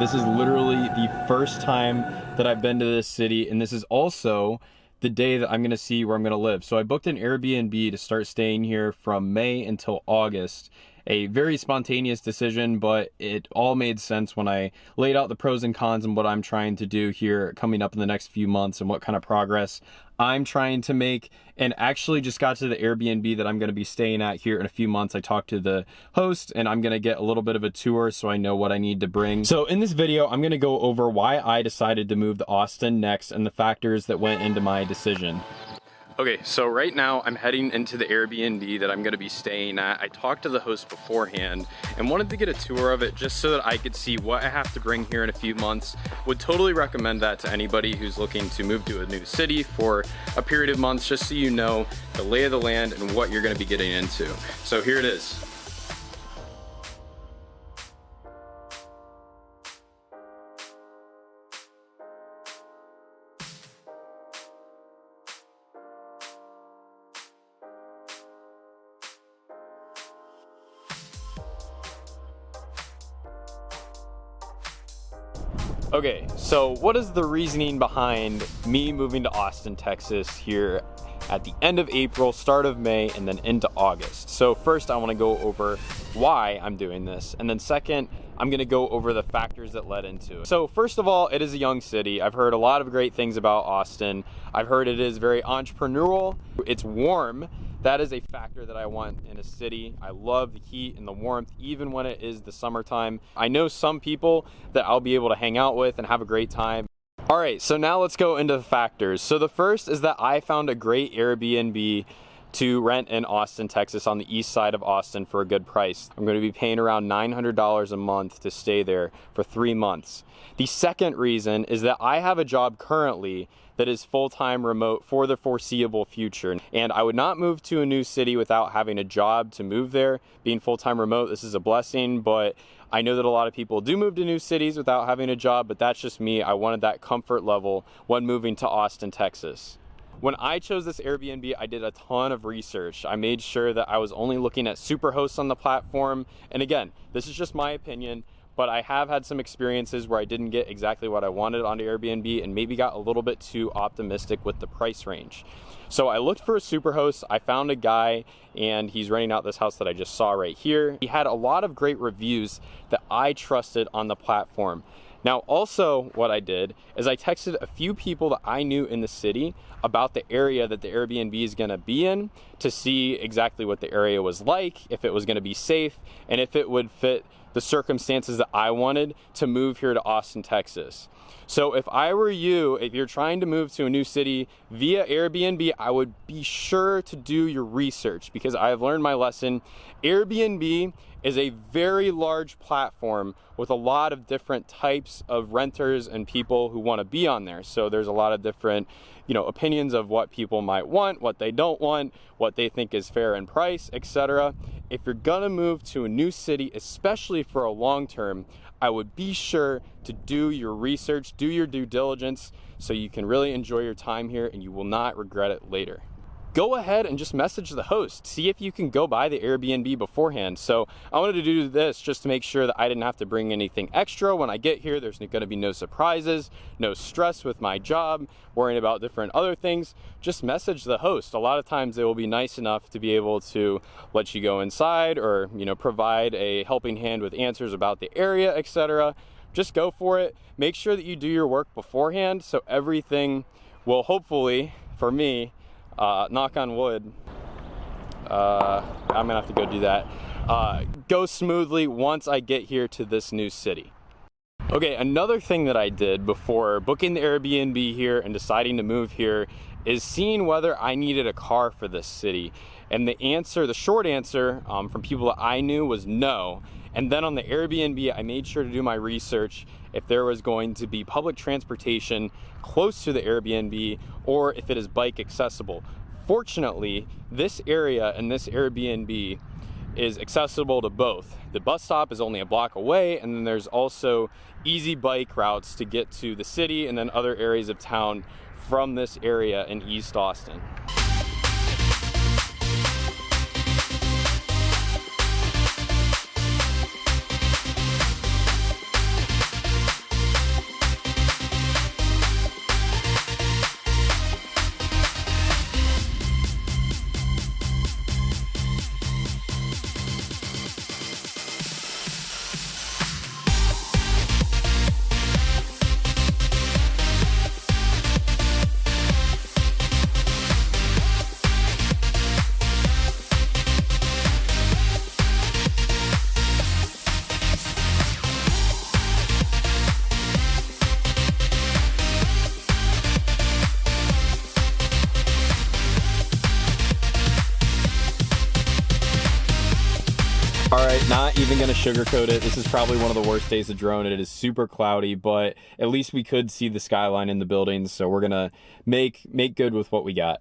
This is literally the first time that I've been to this city, and this is also the day that I'm gonna see where I'm gonna live. So I booked an Airbnb to start staying here from May until August. A very spontaneous decision, but it all made sense when I laid out the pros and cons and what I'm trying to do here coming up in the next few months and what kind of progress I'm trying to make, and actually just got to the Airbnb that I'm going to be staying at here in a few months. I talked to the host and I'm going to get a little bit of a tour so I know what I need to bring. So in this video, I'm going to go over why I decided to move to Austin next and the factors that went into my decision. Okay, so right now I'm heading into the Airbnb that I'm gonna be staying at. I talked to the host beforehand and wanted to get a tour of it just so that I could see what I have to bring here in a few months. Would totally recommend that to anybody who's looking to move to a new city for a period of months, just so you know the lay of the land and what you're gonna be getting into. So here it is. Okay, so what is the reasoning behind me moving to Austin, Texas here at the end of April, start of May, and then into August? So first I want to go over why I'm doing this, and then second, I'm going to go over the factors that led into it. So first of all, it is a young city. I've heard a lot of great things about Austin. I've heard it is very entrepreneurial. It's warm. That is a factor that I want in a city. I love the heat and the warmth, even when it is the summertime. I know some people that I'll be able to hang out with and have a great time. All right, so now let's go into the factors. So the first is that I found a great Airbnb to rent in Austin, Texas, on the east side of Austin for a good price. I'm going to be paying around $900 a month to stay there for 3 months. The second reason is that I have a job currently that is full-time remote for the foreseeable future, and I would not move to a new city without having a job to move there. Being full-time remote, this is a blessing, but I know that a lot of people do move to new cities without having a job, but that's just me. I wanted that comfort level when moving to Austin, Texas. When I chose this Airbnb, I did a ton of research. I made sure that I was only looking at superhosts on the platform. And again, this is just my opinion, but I have had some experiences where I didn't get exactly what I wanted on Airbnb and maybe got a little bit too optimistic with the price range. So I looked for a superhost. I found a guy and he's renting out this house that I just saw right here. He had a lot of great reviews that I trusted on the platform. Now, also what I did is I texted a few people that I knew in the city about the area that the Airbnb is gonna be in to see exactly what the area was like, if it was gonna be safe, and if it would fit the circumstances that I wanted to move here to Austin, Texas. So if I were you, if you're trying to move to a new city via Airbnb, I would be sure to do your research because I have learned my lesson. Airbnb is a very large platform with a lot of different types of renters and people who want to be on there. So there's a lot of different, opinions of what people might want, what they don't want, what they think is fair in price, etc. If you're gonna move to a new city, especially for a long term, I would be sure to do your research, do your due diligence, so you can really enjoy your time here and you will not regret it later. Go ahead and just message the host. See if you can go by the Airbnb beforehand. So I wanted to do this just to make sure that I didn't have to bring anything extra when I get here. There's gonna be no surprises, no stress with my job, worrying about different other things. Just message the host. A lot of times they will be nice enough to be able to let you go inside or, provide a helping hand with answers about the area, etc. Just go for it. Make sure that you do your work beforehand so everything will hopefully, for me, knock on wood, I'm gonna have to go do that, go smoothly once I get here to this new city. Okay, another thing that I did before booking the Airbnb here and deciding to move here is seeing whether I needed a car for this city. And the short answer from people that I knew was no. And then on the Airbnb, I made sure to do my research if there was going to be public transportation close to the Airbnb or if it is bike accessible. Fortunately, this area and this Airbnb is accessible to both. The bus stop is only a block away, and then there's also easy bike routes to get to the city and then other areas of town from this area in East Austin. Not even gonna sugarcoat it. This is probably one of the worst days to drone. It is super cloudy, but at least we could see the skyline in the buildings. So we're gonna make good with what we got.